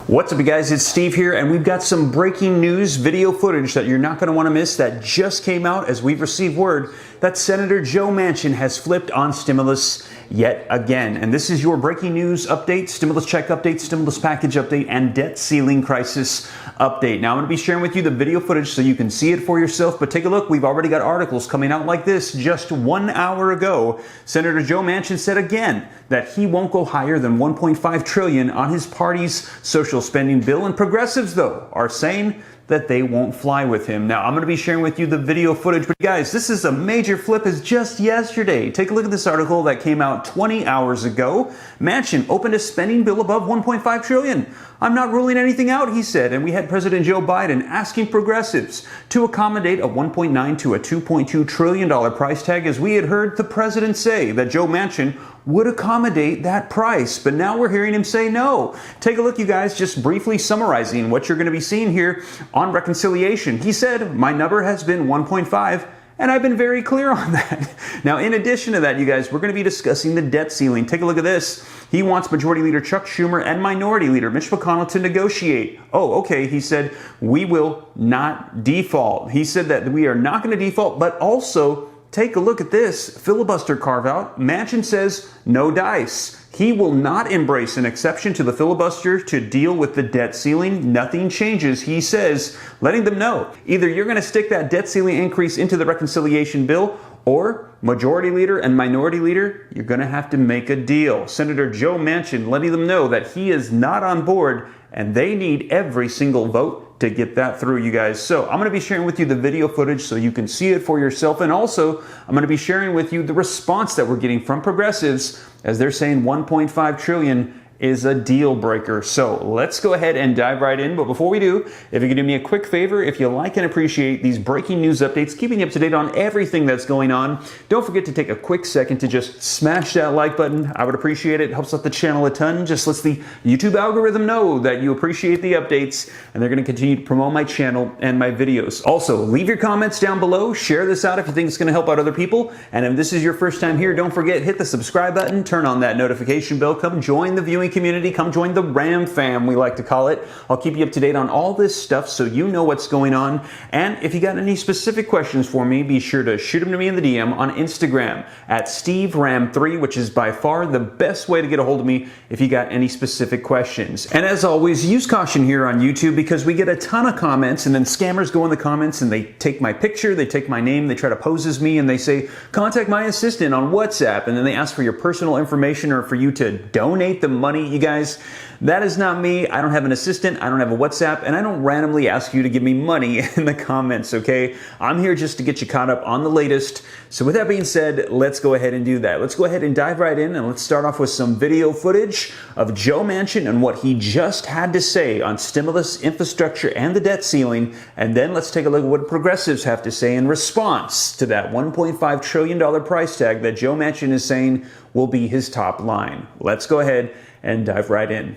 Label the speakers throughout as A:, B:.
A: What's up, you guys? It's Steve here, and we've got some breaking news video footage that you're not going to want to miss that just came out as we've received word that Senator Joe Manchin has flipped on stimulus yet again. And this is your breaking news update, stimulus check update, stimulus package update, and debt ceiling crisis update. Now, I'm going to be sharing with you the video footage so you can see it for yourself, but take a look. We've already got articles coming out like this just 1 hour ago. Senator Joe Manchin said again that he won't go higher than $1.5 trillion on his party's social spending bill, and progressives, though, are saying that they won't fly with him. Now, I'm going to be sharing with you the video footage, but guys, this is a major flip as just yesterday. Take a look at this article that came out 20 hours ago. Manchin opened a spending bill above $1.5 trillion. I'm not ruling anything out, he said, and we had President Joe Biden asking progressives to accommodate a $1.9 to a $2.2 trillion price tag, as we had heard the president say that Joe Manchin would accommodate that price. But now we're hearing him say no. Take a look, you guys, just briefly summarizing what you're going to be seeing here on reconciliation. He said, my number has been 1.5. And I've been very clear on that. Now, in addition to that, you guys, we're going to be discussing the debt ceiling. Take a look at this. He wants Majority Leader Chuck Schumer and Minority Leader Mitch McConnell to negotiate. Oh, okay, he said, we will not default. He said that we are not going to default, but also, take a look at this filibuster carve out. Manchin says no dice. He will not embrace an exception to the filibuster to deal with the debt ceiling. Nothing changes, he says, letting them know. Either you're going to stick that debt ceiling increase into the reconciliation bill, or Majority Leader and Minority Leader, you're going to have to make a deal. Senator Joe Manchin letting them know that he is not on board, and they need every single vote to get that through, you guys. So I'm going to be sharing with you the video footage so you can see it for yourself. And also, I'm going to be sharing with you the response that we're getting from progressives as they're saying 1.5 trillion is a deal breaker. So let's go ahead and dive right in. But before we do, if you could do me a quick favor, if you like and appreciate these breaking news updates, keeping you up to date on everything that's going on, don't forget to take a quick second to just smash that like button. I would appreciate it. It helps out the channel a ton. Just lets the YouTube algorithm know that you appreciate the updates, and they're going to continue to promote my channel and my videos. Also, leave your comments down below. Share this out if you think it's going to help out other people. And if this is your first time here, don't forget, hit the subscribe button, turn on that notification bell, come join the viewing community, come join the Ram fam, we like to call it. I'll keep you up to date on all this stuff so you know what's going on. And if you got any specific questions for me, be sure to shoot them to me in the DM on Instagram at SteveRam3, which is by far the best way to get a hold of me if you got any specific questions. And as always, use caution here on YouTube because we get a ton of comments, and then scammers go in the comments and they take my picture, they take my name, they try to pose as me, and they say, contact my assistant on WhatsApp, and then they ask for your personal information or for you to donate the money. You guys, that is not me. I don't have an assistant, I don't have a WhatsApp, and I don't randomly ask you to give me money in the comments, okay? I'm here just to get you caught up on the latest. So with that being said, let's go ahead and do that. Let's go ahead and dive right in, and let's start off with some video footage of Joe Manchin and what he just had to say on stimulus, infrastructure, and the debt ceiling. And then let's take a look at what progressives have to say in response to that $1.5 trillion price tag that Joe Manchin is saying will be his top line. Let's go ahead and dive right in.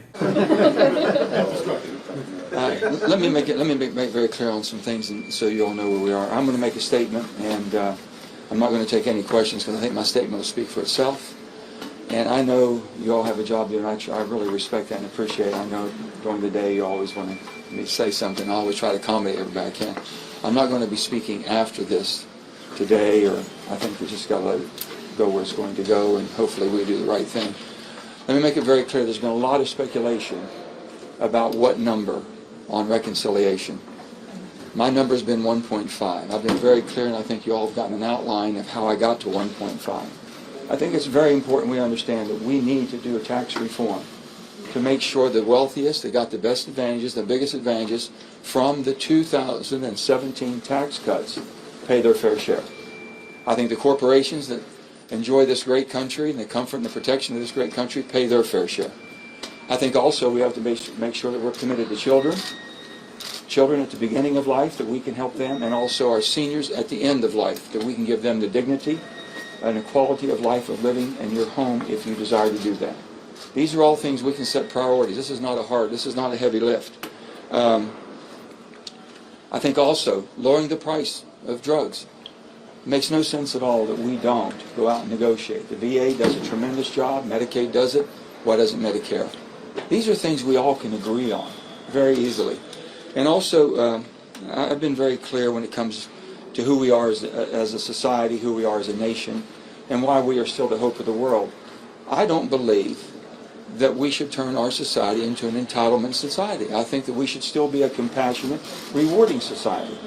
B: Let me make very clear on some things, and so you all know where we are. I'm going to make a statement, and I'm not going to take any questions because I think my statement will speak for itself. And I know you all have a job to do, and I really respect that and appreciate it. I know during the day you always want me to say something. I always try to accommodate everybody I can. I'm not going to be speaking after this today, or I think we just got to let it go where it's going to go, and hopefully we do the right thing. Let me make it very clear, there's been a lot of speculation about what number on reconciliation. My number has been 1.5. I've been very clear, and I think you all have gotten an outline of how I got to 1.5. I think it's very important we understand that we need to do a tax reform to make sure the wealthiest, that got the best advantages, the biggest advantages from the 2017 tax cuts, pay their fair share. I think the corporations that enjoy this great country and the comfort and the protection of this great country pay their fair share. I think also we have to make sure that we're committed to children at the beginning of life, that we can help them, and also our seniors at the end of life, that we can give them the dignity and the quality of life of living in your home if you desire to do that. These are all things we can set priorities. This is not a heavy lift. I think also lowering the price of drugs. It makes no sense at all that we don't go out and negotiate. The VA does a tremendous job. Medicaid does it. Why doesn't Medicare? These are things we all can agree on. very easily. And also, I've been very clear when it comes to who we are as a society, who we are as a nation, and why we are still the hope of the world. I don't believe that we should turn our society into an entitlement society. I think that we should still be a compassionate, rewarding society.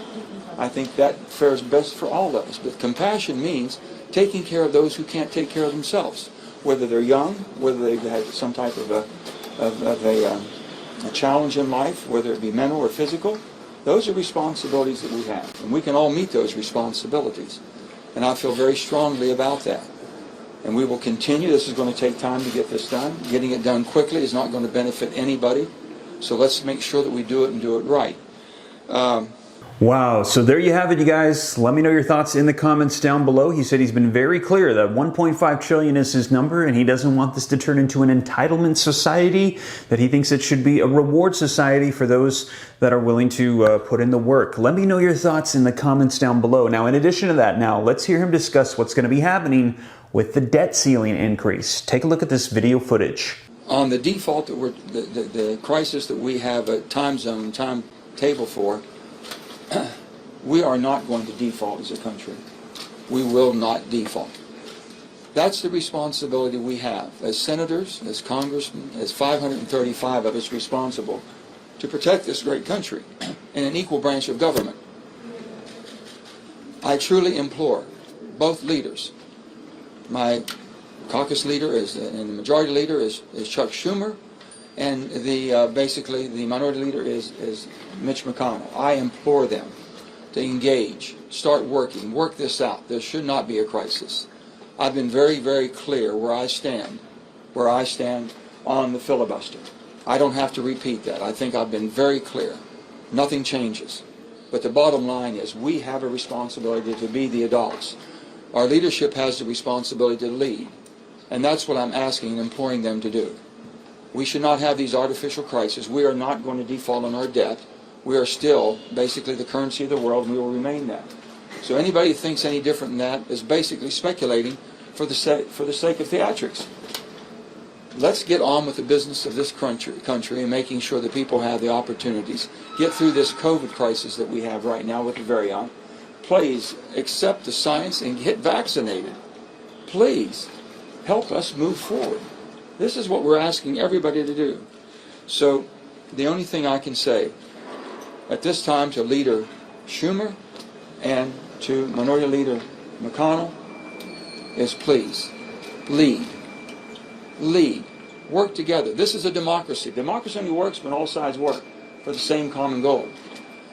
B: I think that fares best for all of us. But compassion means taking care of those who can't take care of themselves, whether they're young, whether they've had some type of a challenge in life, whether it be mental or physical. Those are responsibilities that we have, and we can all meet those responsibilities. And I feel very strongly about that. And we will continue. This is going to take time to get this done. Getting it done quickly is not going to benefit anybody. So let's make sure that we do it and do it right.
A: Wow, so there you have it, you guys. Let me know your thoughts in the comments down below. He said he's been very clear that 1.5 trillion is his number, and he doesn't want this to turn into an entitlement society, that he thinks it should be a reward society for those that are willing to put in the work. Let me know your thoughts in the comments down below. Now, in addition to that, now let's hear him discuss what's going to be happening with the debt ceiling increase. Take a look at this video footage.
B: On the default that the crisis that we have a timetable for, we are not going to default as a country. We will not default. That's the responsibility we have as senators, as congressmen, as 535 of us responsible to protect this great country in an equal branch of government. I truly implore both leaders. My caucus leader and the majority leader is Chuck Schumer, and basically the minority leader is Mitch McConnell. I implore them to engage, start working, work this out. There should not be a crisis. I've been very, very clear where I stand on the filibuster. I don't have to repeat that. I think I've been very clear. Nothing changes. But the bottom line is we have a responsibility to be the adults. Our leadership has the responsibility to lead. And that's what I'm asking and imploring them to do. We should not have these artificial crises. We are not going to default on our debt. We are still basically the currency of the world, and we will remain that. So anybody who thinks any different than that is basically speculating for the sake of theatrics. Let's get on with the business of this country and making sure that people have the opportunities. Get through this COVID crisis that we have right now with the variant. Please accept the science and get vaccinated. Please help us move forward. This is what we're asking everybody to do. So the only thing I can say at this time to Leader Schumer and to Minority Leader McConnell is please lead. Lead. Work together. This is a democracy. Democracy only works when all sides work for the same common goal.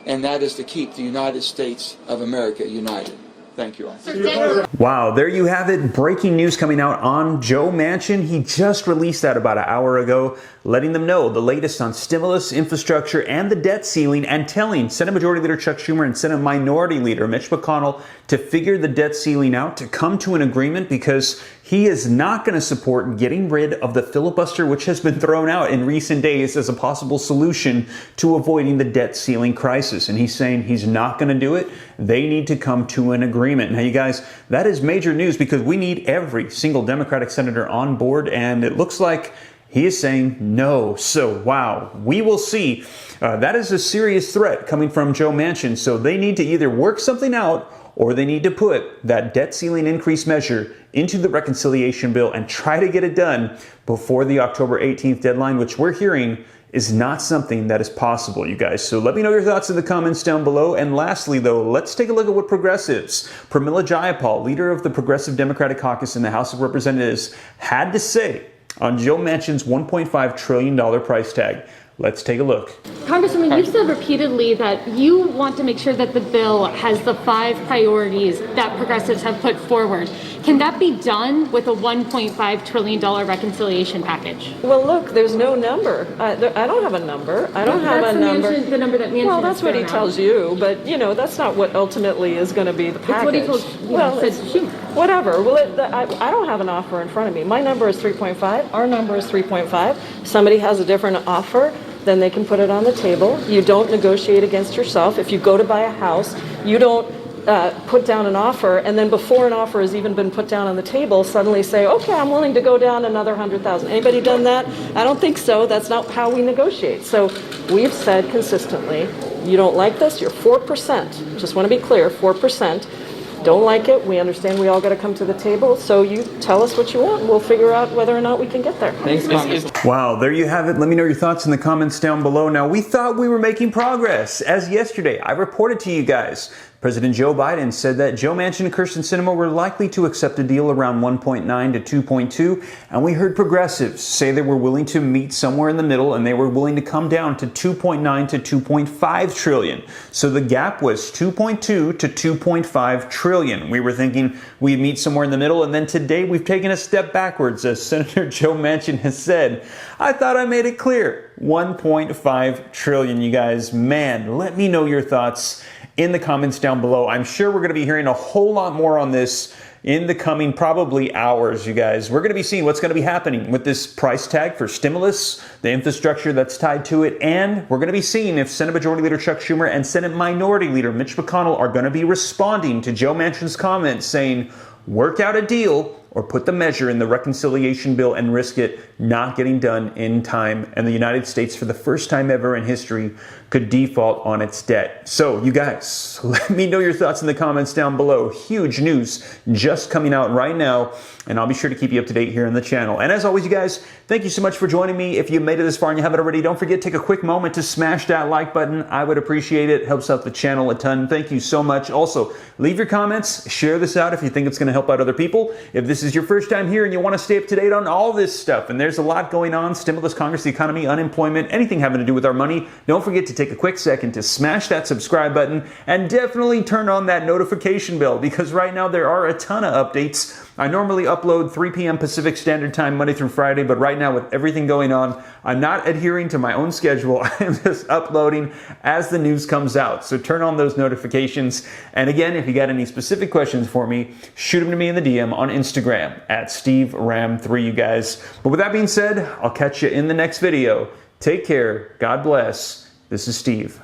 B: And that is to keep the United States of America united. Thank you all.
A: Wow, there you have it. Breaking news coming out on Joe Manchin. He just released that about an hour ago, letting them know the latest on stimulus, infrastructure, and the debt ceiling, and telling Senate Majority Leader Chuck Schumer and Senate Minority Leader Mitch McConnell to figure the debt ceiling out, to come to an agreement, because he is not going to support getting rid of the filibuster, which has been thrown out in recent days as a possible solution to avoiding the debt ceiling crisis. And he's saying he's not going to do it. They need to come to an agreement. Now, you guys, that is major news because we need every single Democratic senator on board, and it looks like he is saying no. So, wow, we will see. That is a serious threat coming from Joe Manchin. So they need to either work something out, or they need to put that debt ceiling increase measure into the reconciliation bill and try to get it done before the October 18th deadline, which we're hearing is not something that is possible, you guys. So let me know your thoughts in the comments down below. And lastly, though, let's take a look at what progressives, Pramila Jayapal, leader of the Progressive Democratic Caucus in the House of Representatives, had to say on Joe Manchin's $1.5 trillion price tag. Let's take a look.
C: Congresswoman, you've said repeatedly that you want to make sure that the bill has the 5 priorities that progressives have put forward. Can that be done with a $1.5 trillion reconciliation package?
D: Well, look, there's no number. I don't have a number. I don't have a number.
C: The number that Manchin.
D: Well, that's what he tells you, but you know that's not what ultimately is going to be the package.
C: That's what he told. Well, said Schumer.
D: Whatever. Well, I don't have an offer in front of me. My number is 3.5. Our number is 3.5. Somebody has a different offer, then they can put it on the table. You don't negotiate against yourself. If you go to buy a house, you don't put down an offer, and then before an offer has even been put down on the table, suddenly say, okay, I'm willing to go down another 100,000. Anybody done that? I don't think so. That's not how we negotiate. So we've said consistently, you don't like this, you're 4%. Just want to be clear, 4%. Don't like it, we understand we all got to come to the table, so you tell us what you want, and we'll figure out whether or not we can get there.
B: Thanks, Congress.
A: Wow, there you have it. Let me know your thoughts in the comments down below. Now, we thought we were making progress. As yesterday, I reported to you guys, President Joe Biden said that Joe Manchin and Kyrsten Sinema were likely to accept a deal around 1.9 to 2.2, and we heard progressives say they were willing to meet somewhere in the middle, and they were willing to come down to 2.9 to 2.5 trillion. So the gap was 2.2 to 2.5 trillion. We were thinking we'd meet somewhere in the middle, and then today we've taken a step backwards, as Senator Joe Manchin has said. I thought I made it clear. 1.5 trillion, you guys. Man, let me know your thoughts in the comments down below. I'm sure we're going to be hearing a whole lot more on this in the coming probably hours, you guys. We're going to be seeing what's going to be happening with this price tag for stimulus, the infrastructure that's tied to it, and we're going to be seeing if Senate Majority Leader Chuck Schumer and Senate Minority Leader Mitch McConnell are going to be responding to Joe Manchin's comments saying, work out a deal or put the measure in the reconciliation bill and risk it not getting done in time. And the United States, for the first time ever in history, could default on its debt. So you guys, let me know your thoughts in the comments down below. Huge news just coming out right now, and I'll be sure to keep you up to date here on the channel. And as always, you guys, thank you so much for joining me. If you made it this far and you haven't already, don't forget to take a quick moment to smash that like button. I would appreciate it. Helps out the channel a ton. Thank you so much. Also, leave your comments. Share this out if you think it's going to help out other people. If this is your first time here and you want to stay up to date on all this stuff, and there's a lot going on, stimulus, Congress, the economy, unemployment, anything having to do with our money, don't forget to take a quick second to smash that subscribe button and definitely turn on that notification bell, because right now there are a ton of updates. I normally upload 3 p.m. Pacific Standard Time, Monday through Friday, but right now with everything going on, I'm not adhering to my own schedule. I'm just uploading as the news comes out. So turn on those notifications. And again, if you got any specific questions for me, shoot them to me in the DM on Instagram at SteveRam3, you guys. But with that being said, I'll catch you in the next video. Take care. God bless. This is Steve.